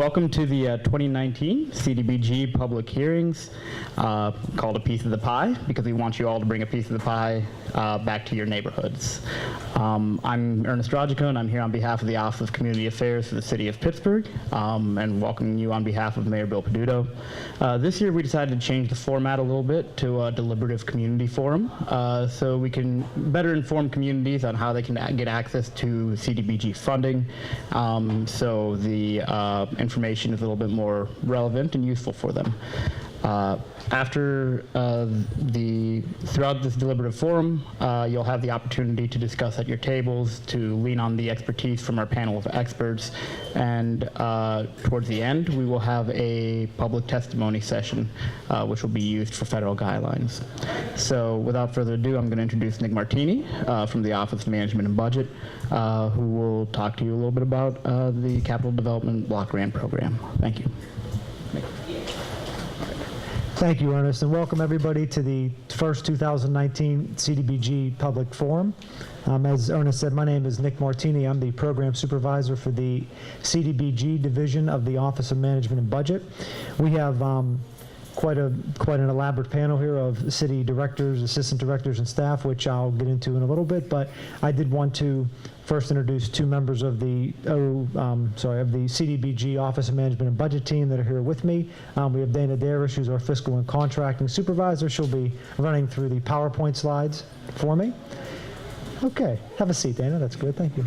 Welcome to the 2019 CDBG public hearings, called A Piece of the Pie, because we want you all to bring a piece of the pie back to your neighborhoods. I'm Ernest Rogico, and I'm here on behalf of the Office of Community Affairs for the City of Pittsburgh, and welcoming you on behalf of Mayor Bill Peduto. This year we decided to change the format a little bit to a deliberative community forum, so we can better inform communities on how they can get access to CDBG funding, so the information is a little bit more relevant and useful for them. Throughout this deliberative forum, you'll have the opportunity to discuss at your tables, to lean on the expertise from our panel of experts, and towards the end, we will have a public testimony session, which will be used for federal guidelines. So without further ado, I'm going to introduce Nick Martini from the Office of Management and Budget, who will talk to you a little bit about the Capital Development Block Grant Program. Thank you. Nick. Thank you, Ernest, and welcome everybody to the first 2019 CDBG Public Forum. As Ernest said, my name is Nick Martini. I'm the Program Supervisor for the CDBG Division of the Office of Management and Budget. We have quite an elaborate panel here of city directors, assistant directors, and staff, which I'll get into in a little bit, but I did want to first introduce two members of the CDBG Office of Management and Budget team that are here with me. We have Dana Darish, who's our Fiscal and Contracting Supervisor. She'll be running through the PowerPoint slides for me. Okay, have a seat, Dana. That's good, thank you.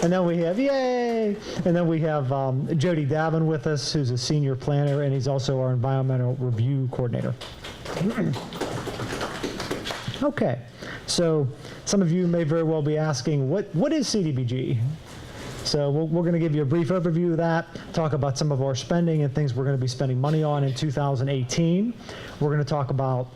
And then we have, yay! And then we have Jody Davin with us, who's a senior planner, and he's also our environmental review coordinator. Okay, so some of you may very well be asking, what is CDBG? So we're going to give you a brief overview of that, talk about some of our spending and things we're going to be spending money on in 2018. We're going to talk about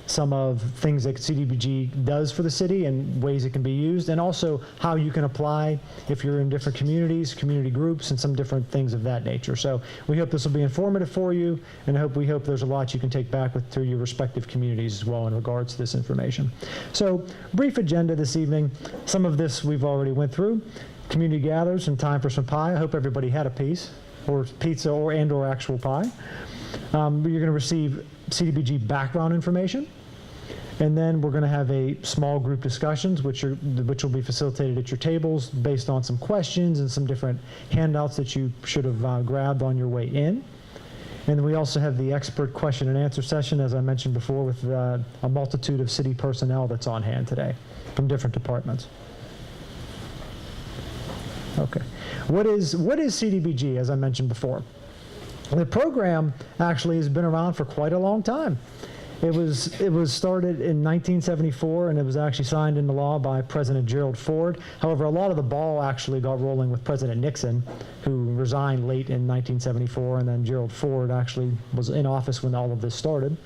some of things that CDBG does for the city and ways it can be used, and also how you can apply if you're in different communities, community groups, and some different things of that nature. So we hope this will be informative for you, and we hope there's a lot you can take back to your respective communities as well in regards to this information. So brief agenda this evening. Some of this we've already went through. Community gathers and time for some pie. I hope everybody had a piece, or pizza, or actual pie. You're going to receive CDBG background information. And then we're going to have a small group discussions, which will be facilitated at your tables based on some questions and some different handouts that you should have grabbed on your way in. And then we also have the expert question and answer session, as I mentioned before, with a multitude of city personnel that's on hand today from different departments. Okay, what is CDBG, as I mentioned before? The program actually has been around for quite a long time. It was started in 1974, and it was actually signed into law by President Gerald Ford. However, a lot of the ball actually got rolling with President Nixon, who resigned late in 1974, and then Gerald Ford actually was in office when all of this started.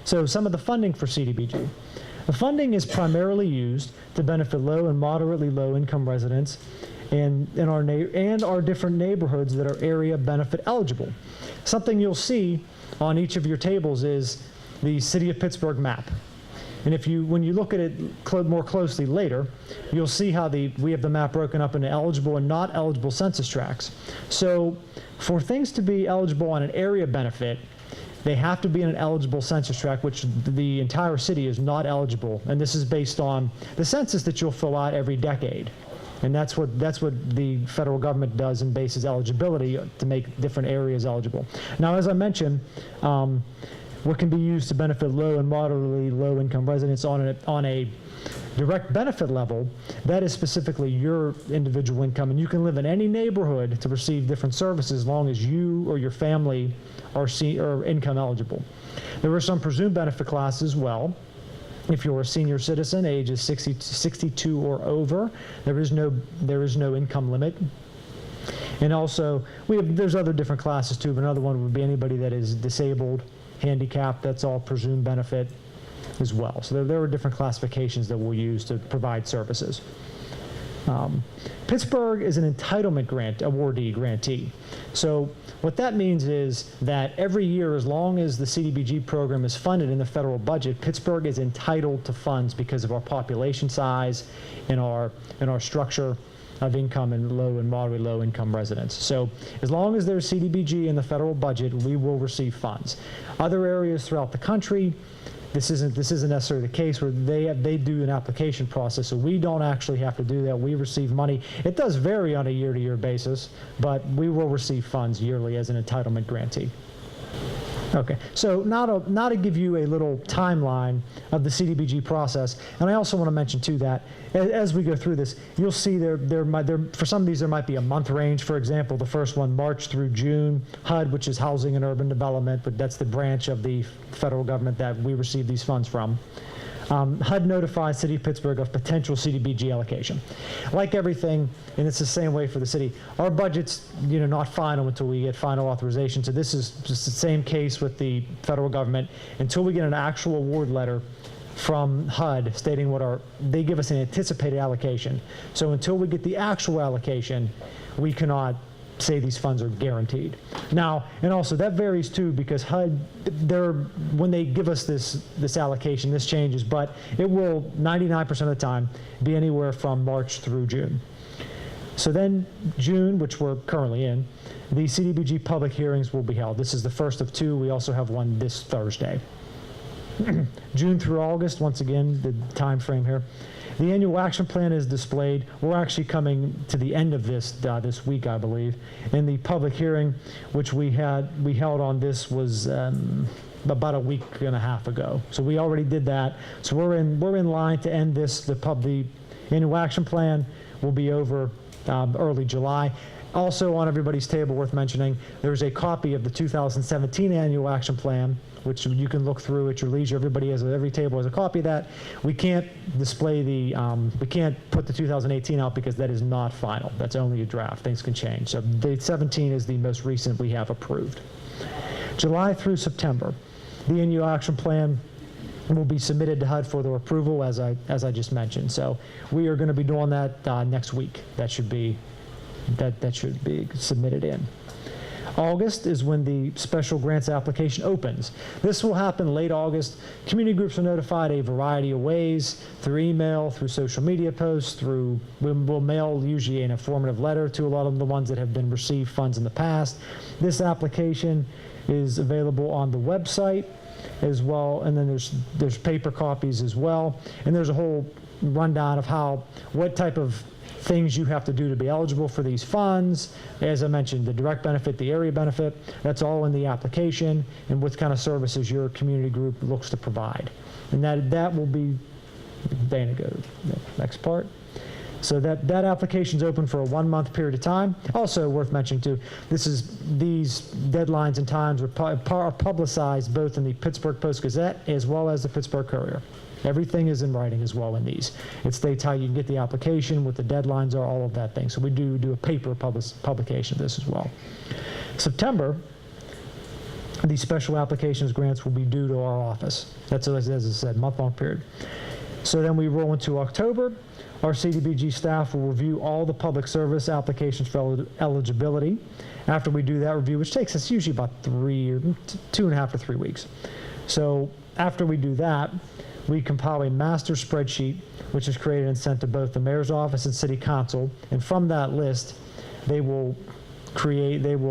So some of the funding for CDBG. The funding is primarily used to benefit low and moderately low income residents in our different neighborhoods that are area benefit eligible. Something you'll see on each of your tables is the City of Pittsburgh map. And when you look at it more closely later, you'll see how we have the map broken up into eligible and not eligible census tracts. So for things to be eligible on an area benefit, they have to be in an eligible census tract, which the entire city is not eligible. And this is based on the census that you'll fill out every decade. And that's what the federal government does and bases eligibility to make different areas eligible. Now, as I mentioned, what can be used to benefit low and moderately low income residents on a direct benefit level, that is specifically your individual income, and you can live in any neighborhood to receive different services as long as you or your family are income eligible. There are some presumed benefit classes as well. If you're a senior citizen, ages 62 or over, there is no income limit. And also, there's other different classes too, but another one would be anybody that is disabled, handicapped, that's all presumed benefit as well. So there are different classifications that we'll use to provide services. Pittsburgh is an entitlement grantee. So what that means is that every year, as long as the CDBG program is funded in the federal budget, Pittsburgh is entitled to funds because of our population size and our structure of income and low and moderate low income residents. So as long as there's CDBG in the federal budget, we will receive funds. Other areas throughout the country, this isn't necessarily the case, where they do an application process, so we don't actually have to do that. We receive money. It does vary on a year-to-year basis, but we will receive funds yearly as an entitlement grantee. Okay, so now to give you a little timeline of the CDBG process, and I also want to mention too that as we go through this, you'll see for some of these there might be a month range. For example, the first one, March through June, HUD, which is Housing and Urban Development, but that's the branch of the federal government that we receive these funds from. HUD notifies City of Pittsburgh of potential CDBG allocation. Like everything, and it's the same way for the city, our budget's not final until we get final authorization. So this is just the same case with the federal government. Until we get an actual award letter from HUD stating they give us an anticipated allocation. So until we get the actual allocation, we cannot say these funds are guaranteed. Now, and also that varies too, because HUD, when they give us this allocation, this changes, but it will 99% of the time be anywhere from March through June. So then June, which we're currently in, the CDBG public hearings will be held. This is the first of two. We also have one this Thursday. June through August, once again, the time frame here. The annual action plan is displayed. We're actually coming to the end of this week, I believe. And the public hearing, which we held on this, was about a week and a half ago. So we already did that. So we're in line to end this. The annual action plan will be over early July. Also on everybody's table, worth mentioning, there's a copy of the 2017 annual action plan, which you can look through at your leisure. Every table has a copy of that. We can't display we can't put the 2018 out because that is not final. That's only a draft. Things can change. So the 17 is the most recent we have approved. July through September, the annual action plan will be submitted to HUD for their approval, as I just mentioned. So we are going to be doing that next week. That should be submitted in. August is when the special grants application opens. This will happen late August. Community groups are notified a variety of ways, through email, through social media posts, we'll mail usually an informative letter to a lot of the ones that have been received funds in the past. This application is available on the website as well, and then there's paper copies as well, and there's a whole rundown of what type of things you have to do to be eligible for these funds. As I mentioned, the direct benefit, the area benefit, that's all in the application, and what kind of services your community group looks to provide. And that will be, Dana, go to the next part. So that application's open for a 1-month period of time. Also worth mentioning too, these deadlines and times are publicized both in the Pittsburgh Post-Gazette as well as the Pittsburgh Courier. Everything is in writing as well in these. It states how you can get the application, what the deadlines are, all of that thing. So we do a paper publication of this as well. September, the special applications grants will be due to our office. That's, as I said, month-long period. So then we roll into October. Our CDBG staff will review all the public service applications for eligibility. After we do that review, which takes us usually about 2.5 to 3 weeks. So after we do that, we compile a master spreadsheet, which is created and sent to both the mayor's office and city council. And from that list, they will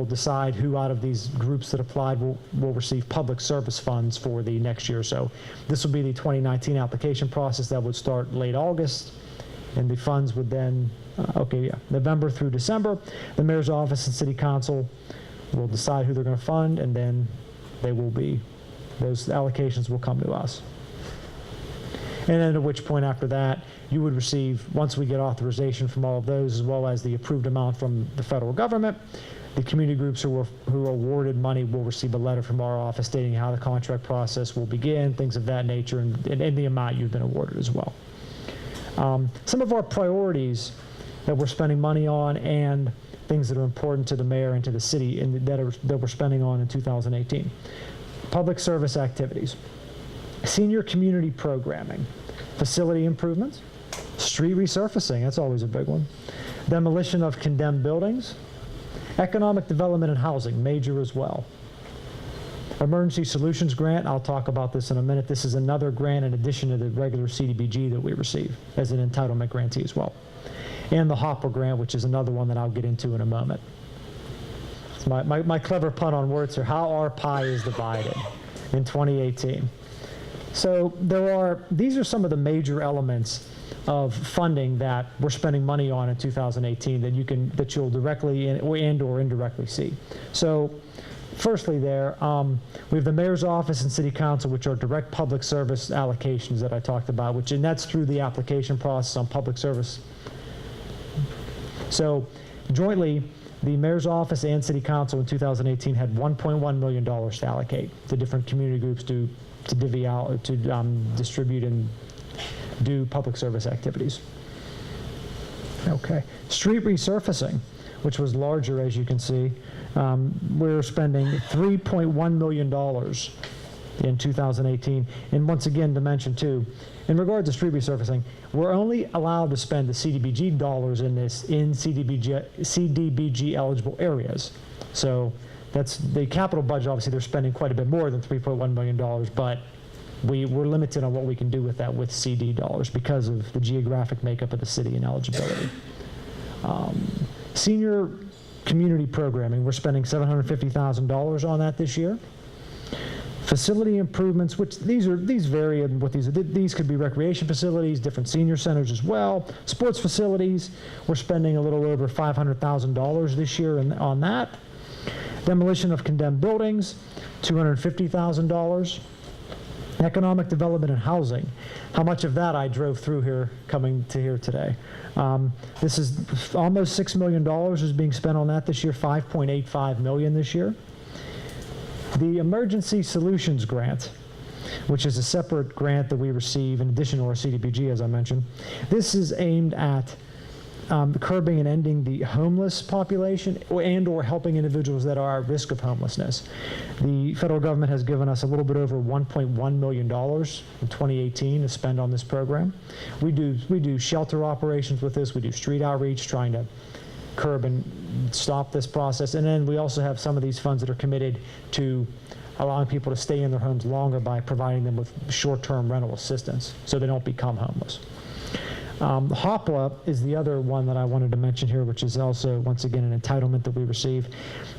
decide who out of these groups that applied will receive public service funds for the next year. So this will be the 2019 application process that would start late August. And the funds would then, November through December, the mayor's office and city council will decide who they're going to fund, and then those allocations will come to us. And then at which point after that, you would receive, once we get authorization from all of those, as well as the approved amount from the federal government, the community groups who are awarded money will receive a letter from our office stating how the contract process will begin, things of that nature, and the amount you've been awarded as well. Some of our priorities that we're spending money on and things that are important to the mayor and to the city and that we're spending on in 2018. Public service activities. Senior community programming, facility improvements, street resurfacing, that's always a big one, demolition of condemned buildings, economic development and housing, major as well. Emergency Solutions Grant, I'll talk about this in a minute. This is another grant in addition to the regular CDBG that we receive as an entitlement grantee as well. and the Hopper grant, which is another one that I'll get into in a moment. It's my clever pun on words here, how our pie is divided in 2018. So these are some of the major elements of funding that we're spending money on in 2018 that you'll directly and or indirectly see. So firstly we have the mayor's office and city council, which are direct public service allocations that I talked about, and that's through the application process on public service. So jointly, the mayor's office and city council in 2018 had $1.1 million to allocate to different community groups to divvy out, to distribute and do public service activities. Okay, street resurfacing, which was larger, as you can see. We're spending $3.1 million in 2018. And once again, to mention too, in regard to street resurfacing, we're only allowed to spend the CDBG dollars in CDBG eligible areas. So that's the capital budget. Obviously, they're spending quite a bit more than $3.1 million, but we're limited on what we can do with that with CD dollars because of the geographic makeup of the city and eligibility. Senior community programming, we're spending $750,000 on that this year. Facility improvements, which these vary in what these are. These could be recreation facilities, different senior centers as well. Sports facilities, we're spending a little over $500,000 this year on that. Demolition of condemned buildings, $250,000. Economic development and housing. How much of that I drove through here coming to here today. This is almost $6 million is being spent on that this year, $5.85 million this year. The Emergency Solutions Grant, which is a separate grant that we receive in addition to our CDBG, as I mentioned. This is aimed at curbing and ending the homeless population and or helping individuals that are at risk of homelessness. The federal government has given us a little bit over $1.1 million in 2018 to spend on this program. We do shelter operations with this. We do street outreach, trying to curb and stop this process. And then we also have some of these funds that are committed to allowing people to stay in their homes longer by providing them with short-term rental assistance so they don't become homeless. HOPLA is the other one that I wanted to mention here, which is also, once again, an entitlement that we receive.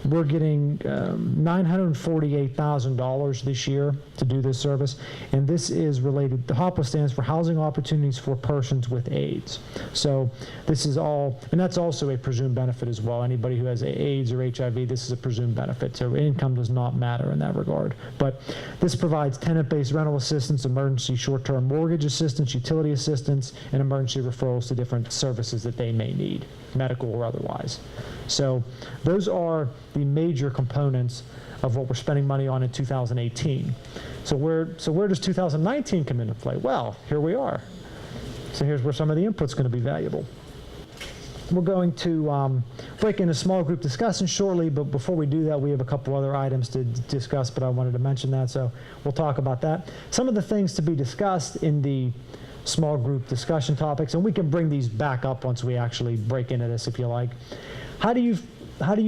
We're getting $948,000 this year to do this service, and this is related, the HOPLA stands for Housing Opportunities for Persons with AIDS. So this is all, and that's also a presumed benefit as well. Anybody who has AIDS or HIV, this is a presumed benefit, so income does not matter in that regard. But this provides tenant-based rental assistance, emergency short-term mortgage assistance, utility assistance, and emergency referrals to different services that they may need, medical or otherwise. So those are the major components of what we're spending money on in 2018. So where does 2019 come into play? Well, here we are. So here's where some of the input's going to be valuable. We're going to break into small group discussion shortly, but before we do that, we have a couple other items to discuss, but I wanted to mention that, so we'll talk about that. Some of the things to be discussed in the small group discussion topics, and we can bring these back up once we actually break into this if you like. How do you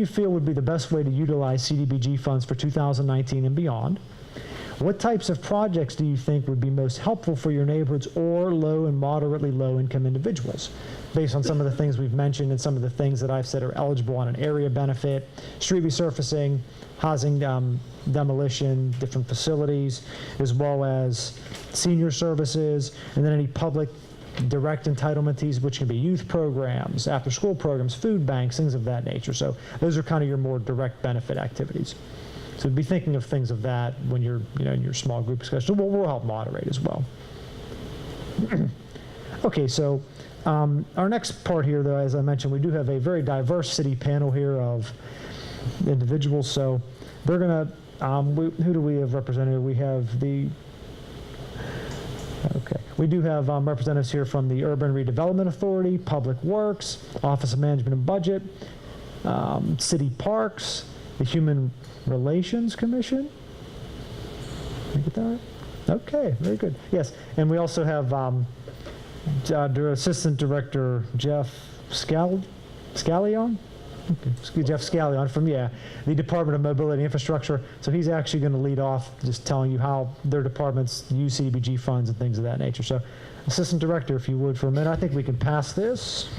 feel would be the best way to utilize CDBG funds for 2019 and beyond? What types of projects do you think would be most helpful for your neighborhoods or low and moderately low income individuals? Based on some of the things we've mentioned and some of the things that I've said are eligible on an area benefit, street resurfacing, housing demolition, different facilities, as well as senior services, and then any public direct entitlements, which can be youth programs, after school programs, food banks, things of that nature. So those are kind of your more direct benefit activities. So be thinking of things of that when you're in your small group discussion. We'll help moderate as well. Okay, so our next part here, though, as I mentioned, we do have a very diverse city panel here of individuals. So they're going to, who do we have represented? We have we do have representatives here from the Urban Redevelopment Authority, Public Works, Office of Management and Budget, City Parks, the Human Relations Commission. Did I get that right? Okay, very good. Yes, and we also have Assistant Director Jeff Scallion. Okay. Jeff Scallion from the Department of Mobility and Infrastructure. So he's actually going to lead off just telling you how their departments use CDBG funds and things of that nature. So Assistant Director, if you would, for a minute. I think we can pass this.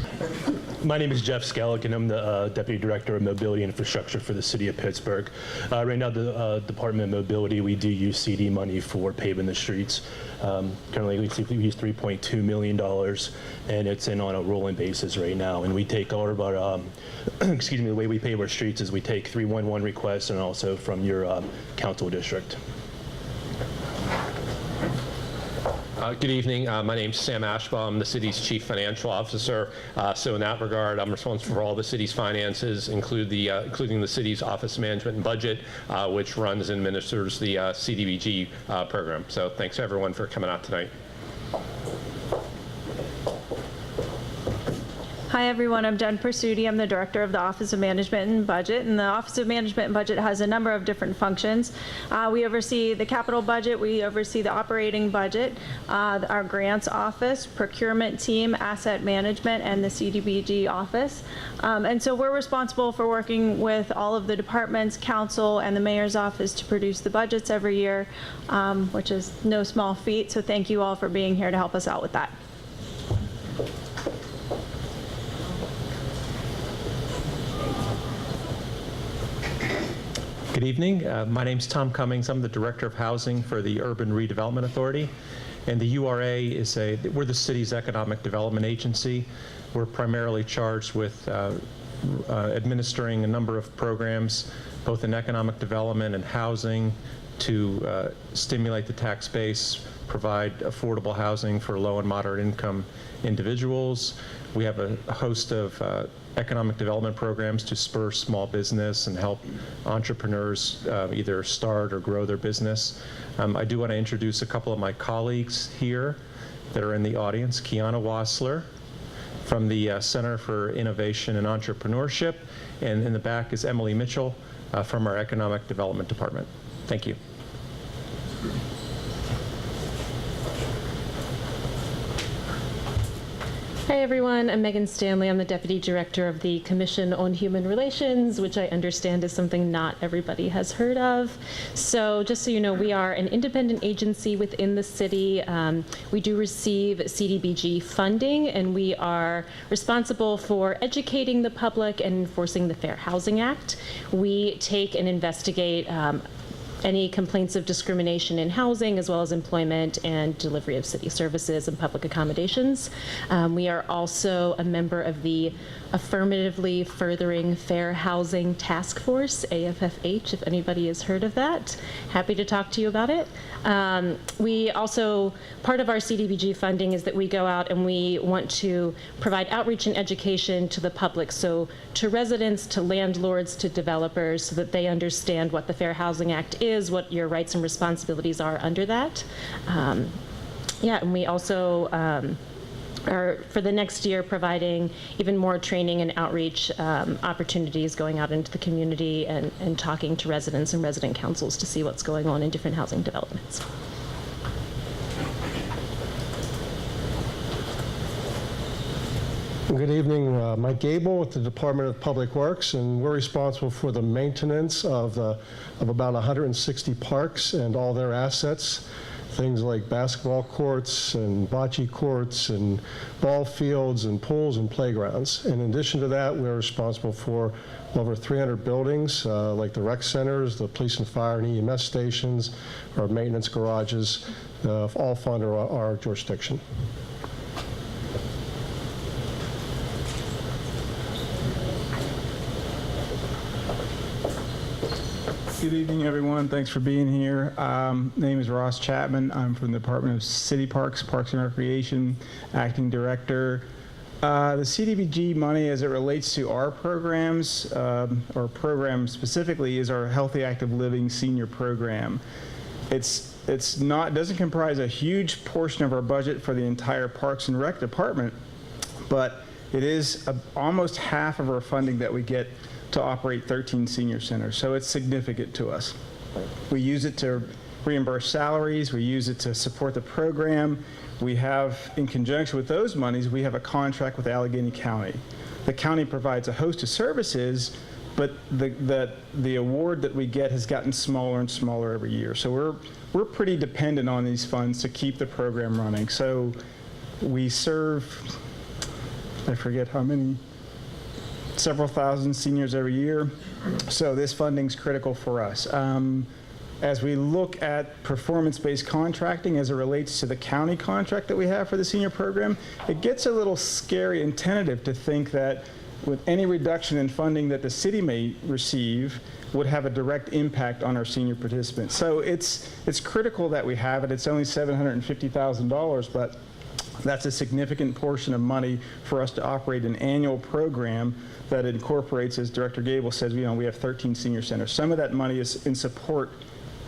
My name is Jeff Skellick, and I'm the Deputy Director of Mobility and Infrastructure for the City of Pittsburgh. Right now, the Department of Mobility, we do use CD money for paving the streets. Currently, we use $3.2 million, and it's in on a rolling basis right now. And we take all of our, excuse me, the way we pave our streets is we take 311 requests and also from your council district. Good evening. My name's Sam Ashbaugh. I'm the city's chief financial officer. So in that regard, I'm responsible for all the city's finances, including the city's office management and budget, which runs and administers the CDBG program. So thanks everyone for coming out tonight. Hi everyone, I'm Jen Presutti. I'm the Director of the Office of Management and Budget, and the Office of Management and Budget has a number of different functions. We oversee the capital budget, we oversee the operating budget, our grants office, procurement team, asset management, and the CDBG office. And so we're responsible for working with all of the departments, council, and the mayor's office to produce the budgets every year, which is no small feat. So thank you all for being here to help us out with that. Good evening. My name's Tom Cummings. I'm the Director of Housing for the Urban Redevelopment Authority. And the URA is we're the city's economic development agency. We're primarily charged with administering a number of programs, both in economic development and housing, to stimulate the tax base, provide affordable housing for low and moderate income individuals. We have a host of economic development programs to spur small business and help entrepreneurs either start or grow their business. I do want to introduce a couple of my colleagues here that are in the audience. Kiana Wassler from the Center for Innovation and Entrepreneurship, and in the back is Emily Mitchell from our Economic Development Department. Thank you. Hi everyone, I'm Megan Stanley. I'm the Deputy Director of the Commission on Human Relations, which I understand is something not everybody has heard of. So just so you know, we are an independent agency within the city. We do receive CDBG funding, and we are responsible for educating the public and enforcing the Fair Housing Act. We take and investigate any complaints of discrimination in housing, as well as employment and delivery of city services and public accommodations. We are also a member of the Affirmatively Furthering Fair Housing Task Force, AFFH, if anybody has heard of that. Happy to talk to you about it. We also, part of our CDBG funding is that we go out and we want to provide outreach and education to the public, so to residents, to landlords, to developers, so that they understand what the Fair Housing Act is, what your rights and responsibilities are under that. Yeah, and we also are, for the next year, providing even more training and outreach opportunities, going out into the community and talking to residents and resident councils to see what's going on in different housing developments. Good evening, Mike Gable with the Department of Public Works, and we're responsible for the maintenance of about 160 parks and all their assets. Things like basketball courts and bocce courts and ball fields and pools and playgrounds. In addition to that, we're responsible for over 300 buildings, like the rec centers, the police and fire and EMS stations, our maintenance garages, all fall under our jurisdiction. Good evening, everyone. Thanks for being here. Name is Ross Chapman. I'm from the Department of City Parks, Parks and Recreation, Acting Director. The CDBG money, as it relates to our programs, or program specifically, is our Healthy Active Living Senior Program. Doesn't comprise a huge portion of our budget for the entire Parks and Rec department, but it is almost half of our funding that we get to operate 13 senior centers, so it's significant to us. We use it to reimburse salaries, we use it to support the program. We have, in conjunction with those monies, we have a contract with Allegheny County. The county provides a host of services, but the award that we get has gotten smaller and smaller every year. So we're pretty dependent on these funds to keep the program running. So We serve, I forget how many, several thousand seniors every year. So this funding's critical for us. As we look at performance-based contracting as it relates to the county contract that we have for the senior program, it gets a little scary and tentative to think that with any reduction in funding that the city may receive would have a direct impact on our senior participants. So it's critical that we have it. It's only $750,000, but that's a significant portion of money for us to operate an annual program that incorporates, as Director Gable says, we have 13 senior centers. Some of that money is in support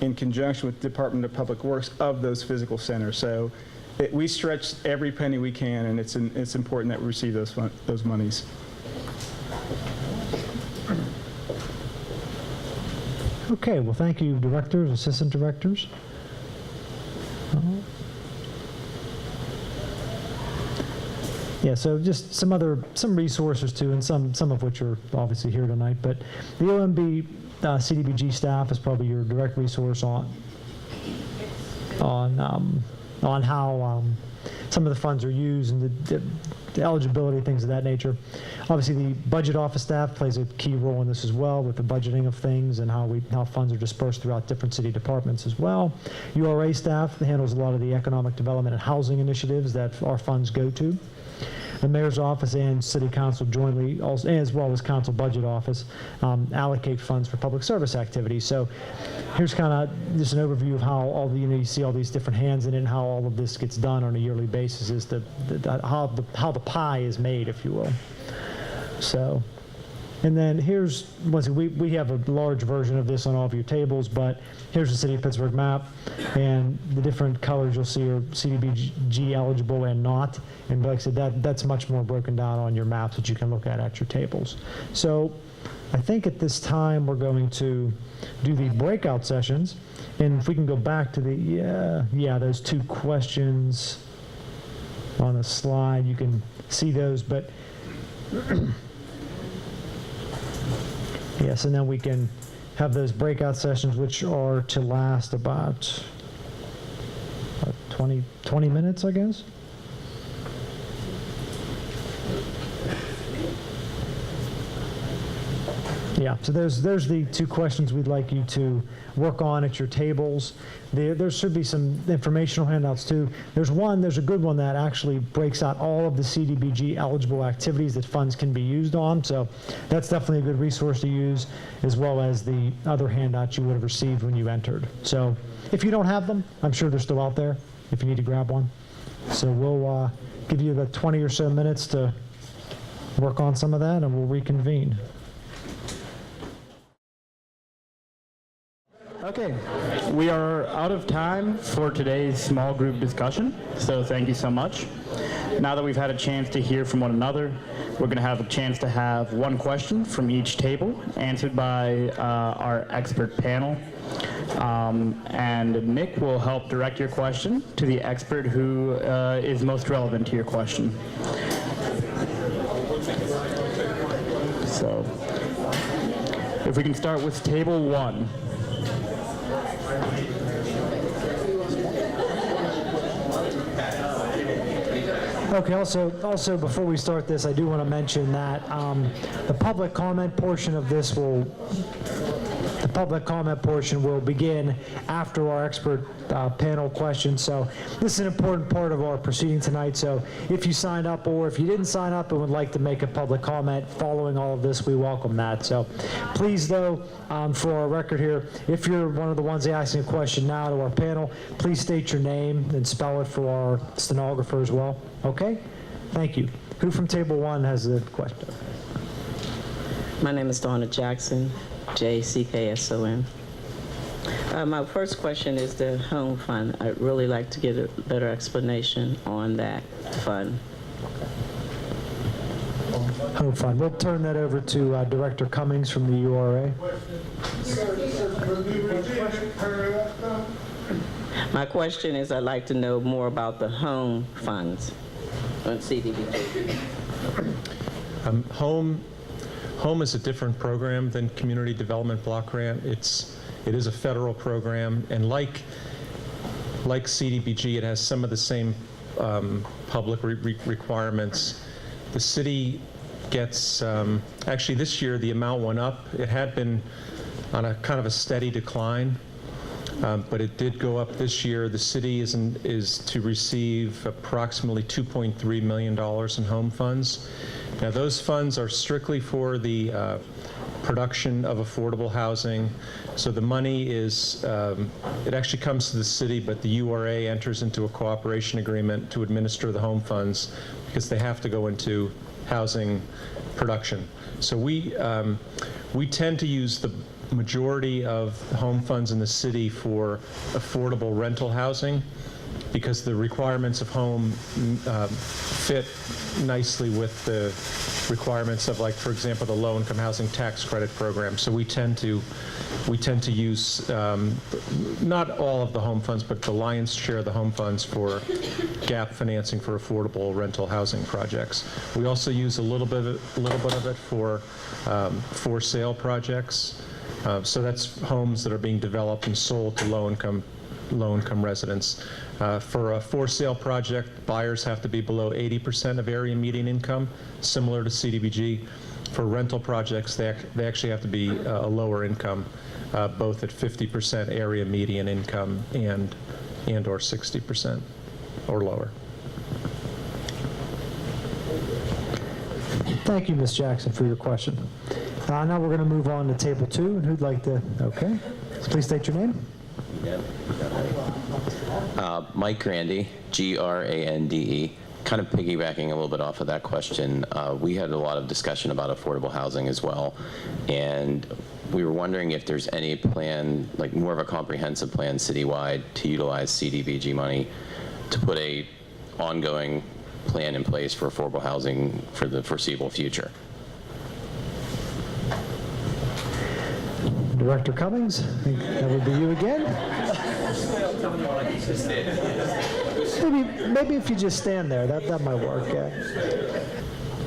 in conjunction with the Department of Public Works of those physical centers. So we stretch every penny we can, and it's important that we receive those monies. Okay, well, thank you, directors, assistant directors. Yeah, so just some resources too, and some of which are obviously here tonight, but the OMB CDBG staff is probably your direct resource on how some of the funds are used and the eligibility, things of that nature. Obviously, the budget office staff plays a key role in this as well, with the budgeting of things and how funds are dispersed throughout different city departments as well. URA staff handles a lot of the economic development and housing initiatives that our funds go to. The mayor's office and city council jointly, also, as well as council budget office, allocate funds for public service activities. So here's kind of just an overview of how you see all these different hands in it and how all of this gets done on a yearly basis, is how the pie is made, if you will. So, and then here's, we have a large version of this on all of your tables, but here's the City of Pittsburgh map, and the different colors you'll see are CDBG eligible and not. And like I said, that's much more broken down on your maps that you can look at your tables. So I think at this time we're going to do the breakout sessions. And if we can go back to those two questions on the slide, you can see those. But yes, and then we can have those breakout sessions, which are to last about 20 minutes, I guess. Yeah, so there's the two questions we'd like you to work on at your tables. There should be some informational handouts too. There's a good one that actually breaks out all of the CDBG eligible activities that funds can be used on. So that's definitely a good resource to use, as well as the other handouts you would have received when you entered. So if you don't have them, I'm sure they're still out there if you need to grab one. So we'll give you about 20 or so minutes to work on some of that, and we'll reconvene. Okay, we are out of time for today's small group discussion, so thank you so much. Now that we've had a chance to hear from one another, we're going to have a chance to have one question from each table answered by our expert panel. And Nick will help direct your question to the expert who is most relevant to your question. So, if we can start with table 1. Okay, also before we start this, I do want to mention that the public comment portion of this will begin after our expert panel questions. So this is an important part of our proceeding tonight. So if you signed up, or if you didn't sign up and would like to make a public comment following all of this, we welcome that. So please, though, for our record here, if you're one of the ones asking a question now to our panel, please state your name and spell it for our stenographer as well. Okay? Thank you. Who from table 1 has a question? My name is Donna Jackson, JCKSON. My first question is the home fund. I'd really like to get a better explanation on that fund. Home fund. We'll turn that over to Director Cummings from the URA. My question is, I'd like to know more about the home funds on CDBG. Home is a different program than Community Development Block Grant. It is a federal program, and like CDBG, it has some of the same public requirements. The city gets, actually this year the amount went up. It had been on a kind of a steady decline, but it did go up this year. The city is to receive approximately $2.3 million in home funds. Now those funds are strictly for the production of affordable housing. So the money is, it actually comes to the city, but the URA enters into a cooperation agreement to administer the home funds because they have to go into housing production. So we tend to use the majority of home funds in the city for affordable rental housing because the requirements of home fit nicely with the requirements of, like, for example, the low-income housing tax credit program. So we tend to use not all of the home funds, but the lion's share of the home funds for gap financing for affordable rental housing projects. We also use a little bit of it for sale projects. So that's homes that are being developed and sold to low-income residents. For a for-sale project, buyers have to be below 80% of area median income, similar to CDBG. For rental projects, they actually have to be a lower income, both at 50% area median income and or 60% or lower. Thank you, Ms. Jackson, for your question. Now we're going to move on to table 2, and who'd like to? Okay, please state your name. Mike Grandy, Grande. Kind of piggybacking a little bit off of that question, we had a lot of discussion about affordable housing as well, and we were wondering if there's any plan, like more of a comprehensive plan citywide, to utilize CDBG money to put a ongoing plan in place for affordable housing for the foreseeable future. Director Cummings, that would be you again. Maybe if you just stand there, that might work. Yeah.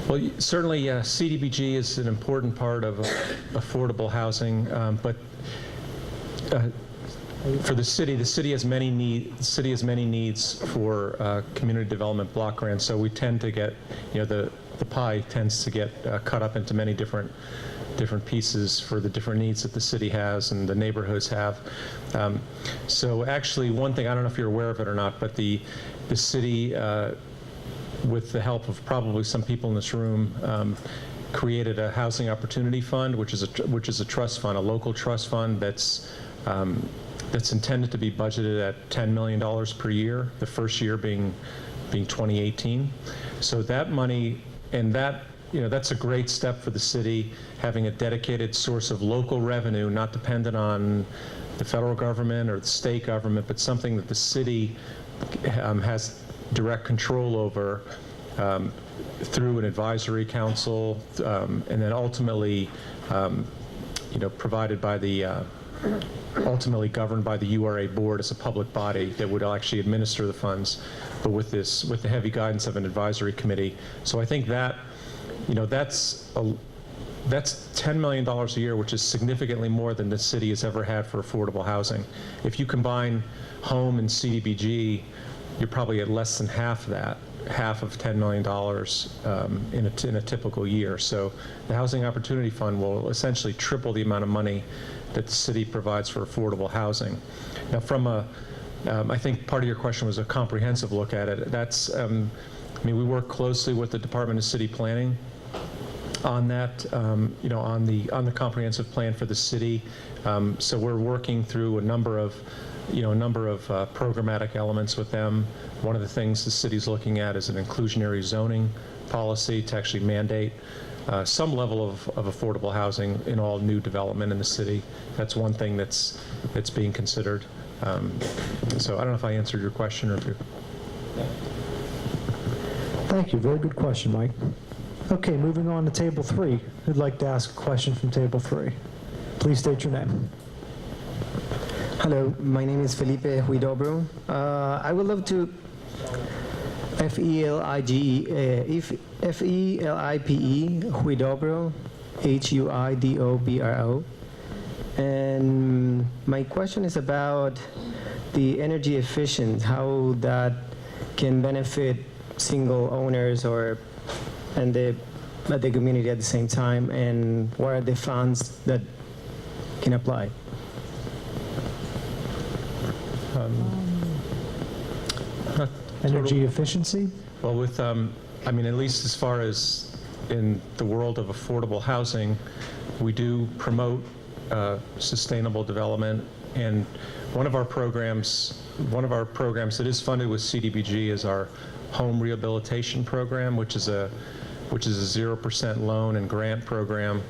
Well, certainly CDBG is an important part of affordable housing, but for the city has many needs for community development block grants. So we tend to get, the pie tends to get cut up into many different pieces for the different needs that the city has and the neighborhoods have. So actually, one thing, I don't know if you're aware of it or not, but the city, with the help of probably some people in this room, created a housing opportunity fund, which is a trust fund, a local trust fund that's intended to be budgeted at $10 million per year, the first year being 2018. So that money, and that's a great step for the city, having a dedicated source of local revenue, not dependent on the federal government or the state government, but something that the city has direct control over through an advisory council, and then ultimately, provided by the ultimately governed by the URA board as a public body that would actually administer the funds, but with the heavy guidance of an advisory committee. So I think that, that's $10 million a year, which is significantly more than the city has ever had for affordable housing. If you combine home and CDBG, you're probably at less than half of that, half of $10 million in a typical year. So the Housing Opportunity Fund will essentially triple the amount of money that the city provides for affordable housing. Now, from I think part of your question was a comprehensive look at it. That's, we work closely with the Department of City Planning on that, on the comprehensive plan for the city. So we're working through a number of programmatic elements with them. One of the things the city's looking at is an inclusionary zoning policy to actually mandate some level of affordable housing in all new development in the city. That's one thing that's being considered. So I don't know if I answered your question or if you. Thank you. Very good question, Mike. Okay, moving on to table 3. Who'd like to ask a question from table 3? Please state your name. Hello, my name is Felipe Huidobro. I would love to Felipe Huidobro, Huidobro. And my question is about the energy efficient, how that can benefit single owners and the community at the same time, and what are the funds that can apply? Energy efficiency? Well, with, I mean, at least as far as in the world of affordable housing, we do promote sustainable development, and one of our programs that is funded with CDBG is our home rehabilitation program, which is a 0% loan and grant program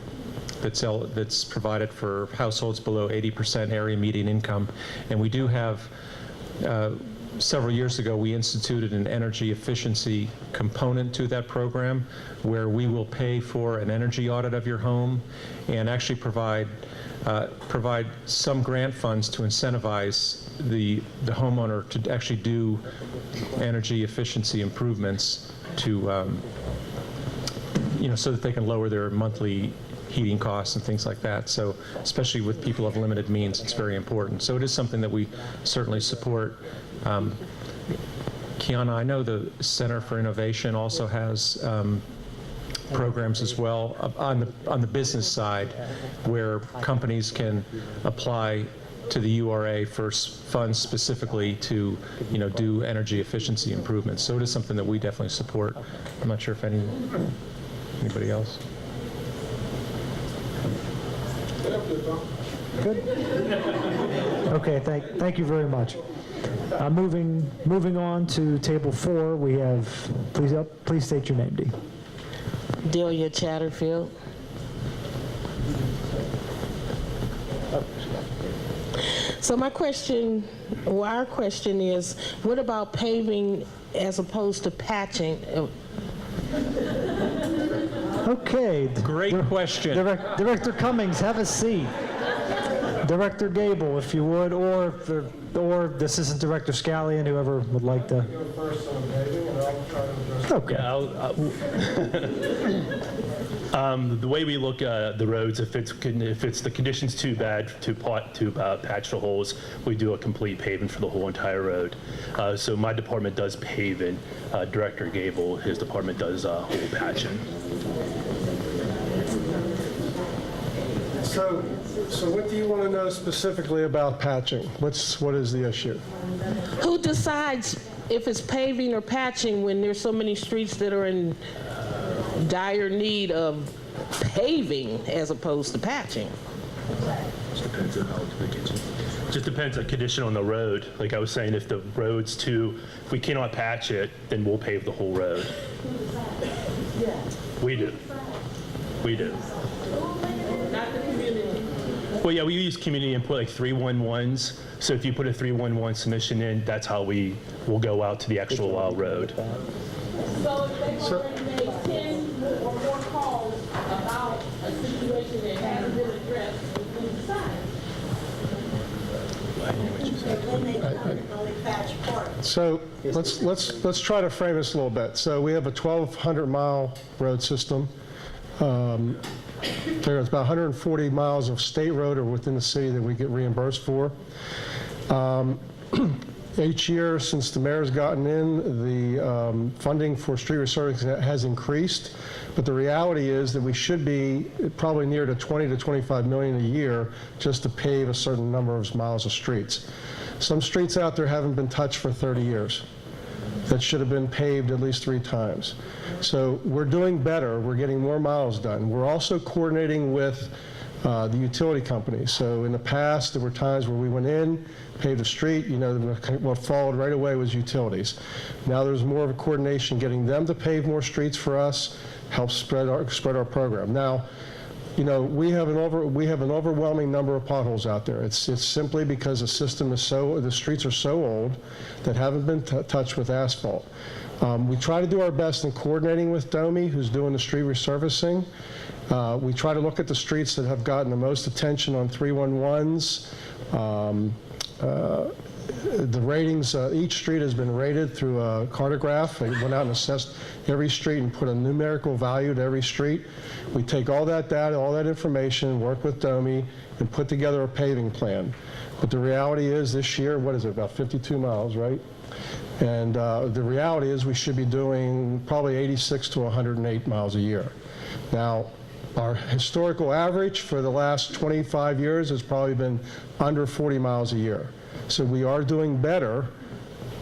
that's provided for households below 80% area median income. And we do have, several years ago, we instituted an energy efficiency component to that program, where we will pay for an energy audit of your home and actually provide some grant funds to incentivize the homeowner to actually do energy efficiency improvements to, so that they can lower their monthly heating costs and things like that. So especially with people of limited means, it's very important. So it is something that we certainly support. Kiana, I know the Center for Innovation also has programs as well on the business side, where companies can apply to the URA for funds specifically to, do energy efficiency improvements. So it is something that we definitely support. I'm not sure if anybody else. Good. Okay, thank you very much. Moving on to table 4, we have, please state your name, Dee. Delia Chatterfield. So our question is, what about paving as opposed to patching? Okay. Great question. Director Cummings, have a seat. Director Gable, if you would, or Assistant Director Scallion, whoever would like to. Go first on paving, and I'll try to address. Okay. Yeah, the way we look at the roads, if it's the conditions too bad to patch the holes, we do a complete paving for the whole entire road. So my department does paving. Director Gable, his department does hole patching. So what do you want to know specifically about patching? What is the issue? Who decides if it's paving or patching when there's so many streets that are in dire need of paving as opposed to patching? Just depends on just depends on condition on the road. Like I was saying, if the road's if we cannot patch it, then we'll pave the whole road. We do. Well, yeah, we use community input, like 311s. So if you put a 311 submission in, that's how we will go out to the actual road. So if they already made 10 or more calls about a situation that hasn't been addressed, we decide. So let's try to frame this a little bit. So we have a 1,200-mile road system. There's about 140 miles of state road or within the city that we get reimbursed for. Each year since the mayor's gotten in, the funding for street resurfacing has increased, but the reality is that we should be probably near to 20 to 25 million a year just to pave a certain number of miles of streets. Some streets out there haven't been touched for 30 years. That should have been paved at least 3 times. So we're doing better. We're getting more miles done. We're also coordinating with the utility companies. So in the past, there were times where we went in, paved a street, what followed right away was utilities. Now there's more of a coordination, getting them to pave more streets for us, helps spread our program. Now, we have an overwhelming number of potholes out there. It's simply because the streets are so old that haven't been touched with asphalt. We try to do our best in coordinating with DOMI, who's doing the street resurfacing. We try to look at the streets that have gotten the most attention on 311s. The ratings, each street has been rated through a cartograph. They went out and assessed every street and put a numerical value to every street. We take all that data, all that information, work with DOMI, and put together a paving plan. But the reality is this year, what is it, about 52 miles, right? And the reality is we should be doing probably 86 to 108 miles a year. Now, our historical average for the last 25 years has probably been under 40 miles a year. So we are doing better,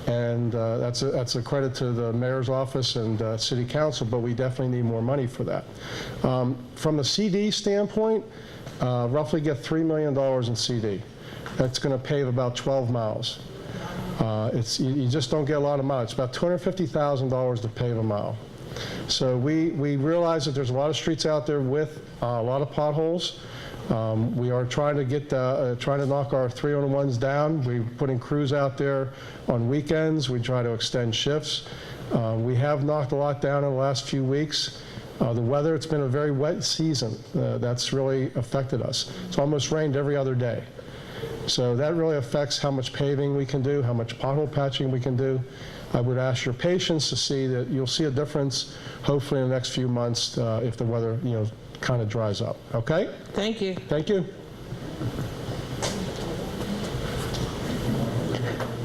and that's a credit to the mayor's office and city council, but we definitely need more money for that. From a CD standpoint, roughly get $3 million in CD. That's going to pave about 12 miles. You just don't get a lot of miles. It's about $250,000 to pave a mile. So we realize that there's a lot of streets out there with a lot of potholes. We are trying to knock our 301s down. We're putting crews out there on weekends. We try to extend shifts. We have knocked a lot down in the last few weeks. The weather, it's been a very wet season. That's really affected us. It's almost rained every other day. So that really affects how much paving we can do, how much pothole patching we can do. I would ask your patience to see that you'll see a difference, hopefully in the next few months, if the weather, kind of dries up. Okay? Thank you. Thank you.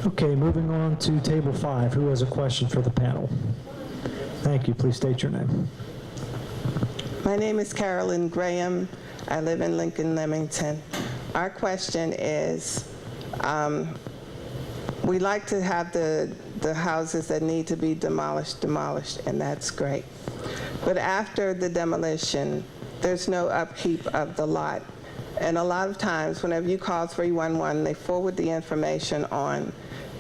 Okay, moving on to table 5. Who has a question for the panel? Thank you. Please state your name. My name is Carolyn Graham. I live in Lincoln, Leamington. Our question is, we like to have the houses that need to be demolished, and that's great. But after the demolition, there's no upkeep of the lot. And a lot of times, whenever you call 311, they forward the information on.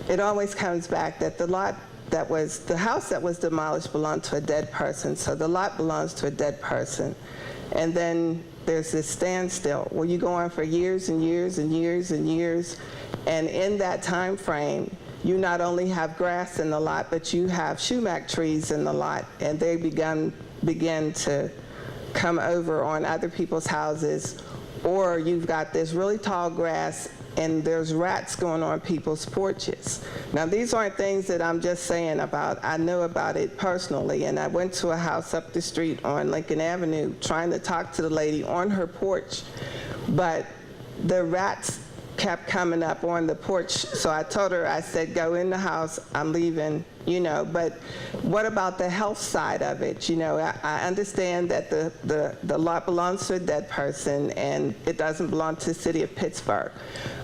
It always comes back that the house that was demolished belonged to a dead person, so the lot belongs to a dead person. And then there's this standstill where you go on for years and years and years and years, and in that time frame, you not only have grass in the lot, but you have sumac trees in the lot, and they begin to come over on other people's houses, or you've got this really tall grass and there's rats going on people's porches. Now, these aren't things that I'm just saying about. I know about it personally, and I went to a house up the street on Lincoln Avenue trying to talk to the lady on her porch, but the rats kept coming up on the porch. So I told her, I said, go in the house, I'm leaving, but what about the health side of it? I understand that the lot belongs to a dead person and it doesn't belong to the city of Pittsburgh.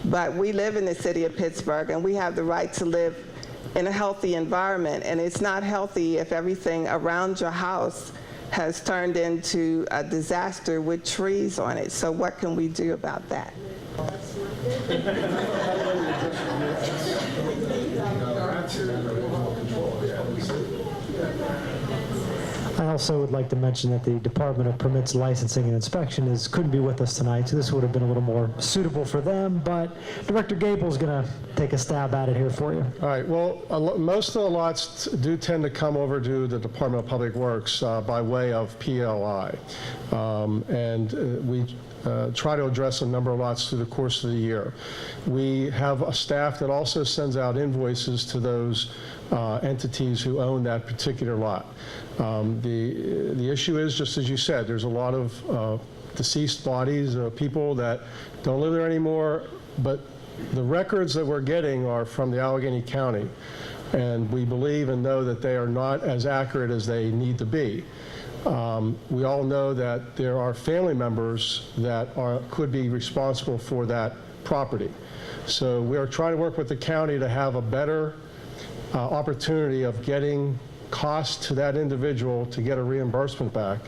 But we live in the city of Pittsburgh and we have the right to live in a healthy environment, and it's not healthy if everything around your house has turned into a disaster with trees on it. So what can we do about that? I also would like to mention that the Department of Permits, Licensing, and Inspection couldn't be with us tonight, so this would have been a little more suitable for them, but Director Gable is going to take a stab at it here for you. All right, well, most of the lots do tend to come over to the Department of Public Works by way of PLI. We try to address a number of lots through the course of the year. We have a staff that also sends out invoices to those entities who own that particular lot. The issue is, just as you said, there's a lot of deceased bodies, people that don't live there anymore, but the records that we're getting are from the Allegheny County, and we believe and know that they are not as accurate as they need to be. We all know that there are family members that could be responsible for that property. So we are trying to work with the county to have a better opportunity of getting costs to that individual to get a reimbursement back,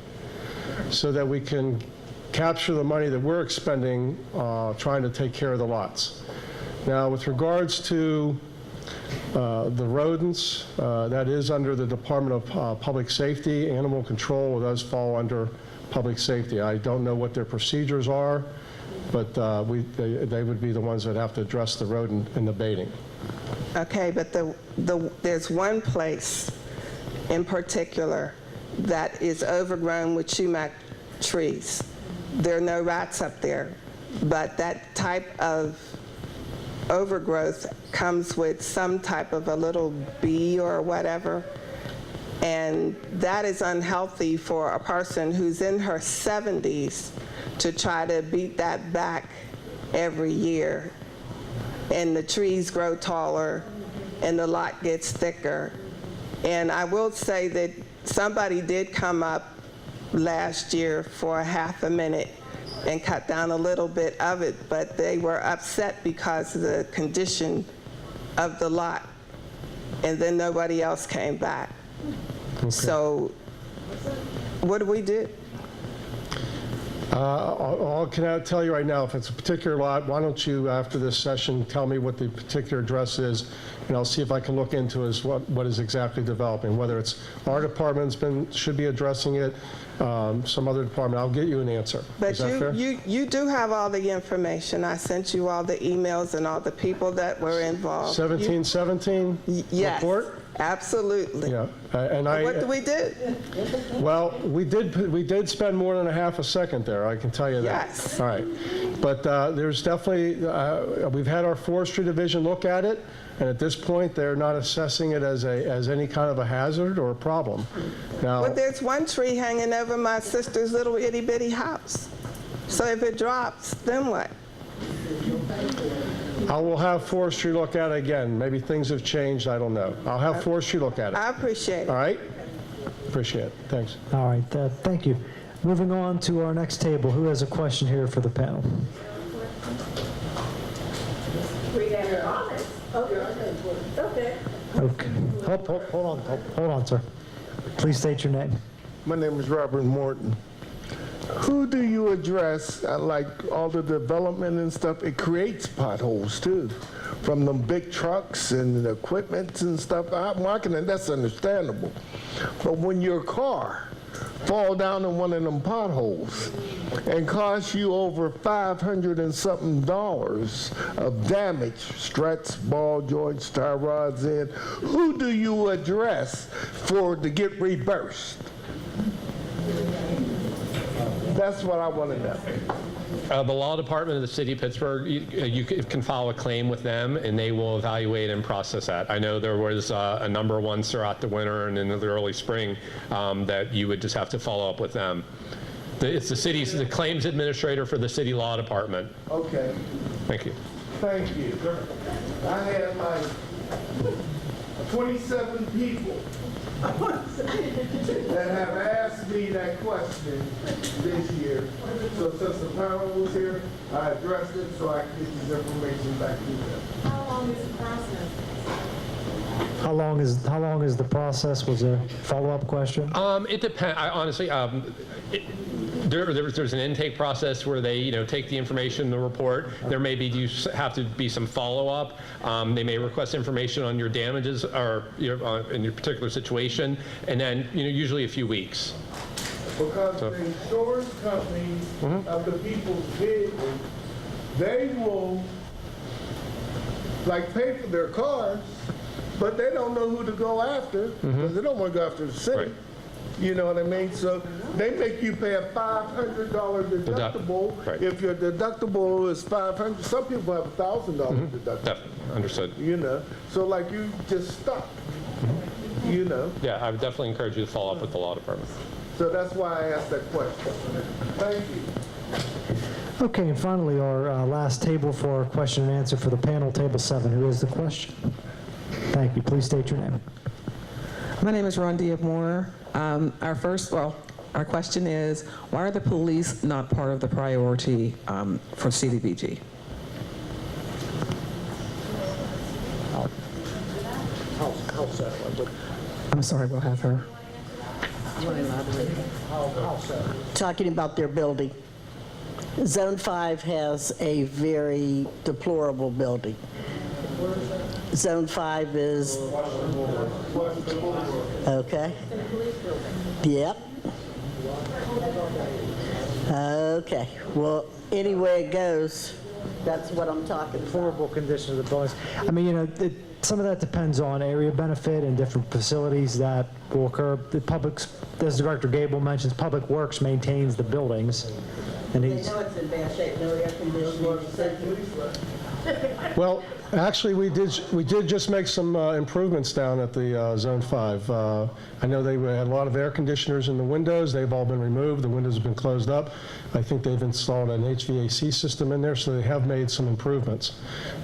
so that we can capture the money that we're expending trying to take care of the lots. Now, with regards to the rodents, that is under the Department of Public Safety. Animal control does fall under public safety. I don't know what their procedures are, but they would be the ones that have to address the rodent and the baiting. Okay, but there's one place in particular that is overgrown with sumac trees. There are no rats up there, but that type of overgrowth comes with some type of a little bee or whatever, and that is unhealthy for a person who's in her 70s to try to beat that back every year. And the trees grow taller, and the lot gets thicker. And I will say that somebody did come up last year for a half a minute and cut down a little bit of it, but they were upset because of the condition of the lot. And then nobody else came back. Okay. So what do we do? All can I tell you right now, if it's a particular lot, why don't you, after this session, tell me what the particular address is, and I'll see if I can look into is what is exactly developing, whether it's our department's should be addressing it, some other department. I'll get you an answer. But is that fair? you do have all the information. I sent you all the emails and all the people that were involved. 1717 Yes, report? absolutely. Yeah, What do we do? Well, we did spend more than a half a second there, I can tell you that. Yes. All right. But there's definitely, we've had our forestry division look at it, and at this point, they're not assessing it as any kind of a hazard or a problem. Now, Well, there's one tree hanging over my sister's little itty bitty house. So if it drops, then what? I will have forestry look at it again. Maybe things have changed, I don't know. I'll have forestry look at it. I appreciate it. All right? Appreciate it. Thanks. All right, thank you. Moving on to our next table, who has a question here for the panel? Okay. Okay. Hold on, sir. Please state your name. My name is Robert Morton. Who do you address? Like all the development and stuff, it creates potholes too, from them big trucks and the equipment and stuff. I'm marking it, that's understandable. But when your car fall down in one of them potholes and cost you over $500 and something of damage, struts, ball joints, tie rods in, who do you address to get reimbursed? That's what I want to know. The law department of the city of Pittsburgh, you can file a claim with them, and they will evaluate and process that. I know there was a number of ones throughout the winter and in the early spring that you would just have to follow up with them. It's the claims administrator for the city law department. Okay. Thank you. Thank you. I had like 27 people that have asked me that question this year. So since the panel was here, I addressed it so I can get this information back to them. How long is the process? How long is the process? Was a follow-up question? It depends. Honestly, there's an intake process where they take the information, the report. There may have to be some follow-up. They may request information on your damages or in your particular situation, and then usually a few weeks. Because the insurance companies of the people's vehicles, they will pay for their cars, but they don't know who to go after because they don't want to go after the city. Right. You know what I mean? So they make you pay a $500 deductible. Right. If your deductible is $500, some people have $1,000 deductible. Definitely. Understood. So you just stuck. Yeah, I would definitely encourage you to follow up with the law department. So that's why I asked that question. Thank you. Okay, and finally, our last table for question and answer for the panel, table 7. Who is the question? Thank you. Please state your name. My name is Rondia Moore. Our question is, why are the police not part of the priority for CDBG? I'm sorry, we'll have her. Talking about their building. Zone 5 has a very deplorable building. Zone 5 is... Okay. Yep. Okay. Well, anyway it goes, that's what I'm talking about. Horrible condition of the buildings. I mean, some of that depends on area benefit and different facilities that will occur. The public's, as Director Gable mentions, Public Works maintains the buildings. And They know it's in bad shape, no air conditioning. Well, Actually, we did just make some improvements down at the Zone 5. I know they had a lot of air conditioners in the windows. They've all been removed. The windows have been closed up. I think they've installed an HVAC system in there, so they have made some improvements.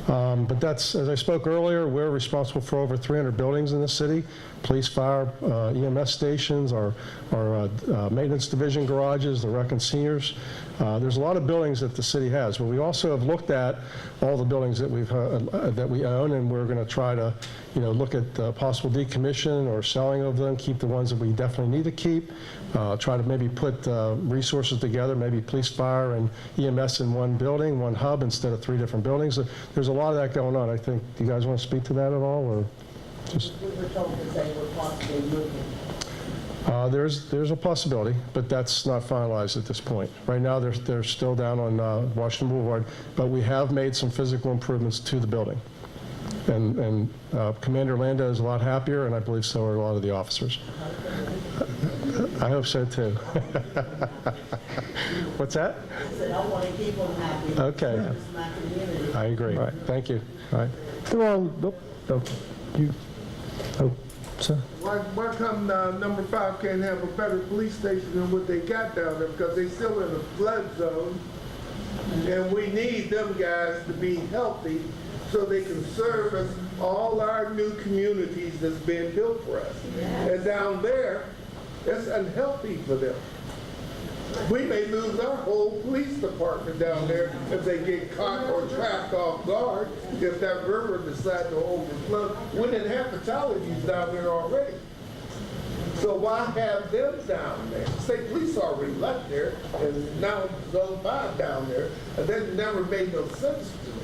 But that's, as I spoke earlier, we're responsible for over 300 buildings in the city: police, fire, EMS stations, our maintenance division garages, the rec and seniors. There's a lot of buildings that the city has, but we also have looked at all the buildings that we own, and we're going to try to, look at possible decommission or selling of them, keep the ones that we definitely need to keep, try to maybe put resources together, maybe police, fire, and EMS in one building, one hub, instead of 3 different buildings. There's a lot of that going on. I think, do you guys want to speak to that at all, or just? We were told that they were possibly moving. There's a possibility, but that's not finalized at this point. Right now, they're still down on Washington Boulevard, but we have made some physical improvements to the building. And Commander Landa is a lot happier, and I believe so are a lot of the officers. I hope so, too. What's that? I said, I want to keep them happy. Okay. It's my community. I agree. Right. Thank you. All right. Sir. Why come number 5 can't have a better police station than what they got down there? Because they still in a flood zone, and we need them guys to be healthy so they can service all our new communities that's being built for us. And down there, that's unhealthy for them. We may lose our whole police department down there if they get caught or trapped off guard, if that river decides to overflow. We didn't have fatalities down there already. So why have them down there? State police already left there, and now Zone 5 down there, and that never made no sense to me.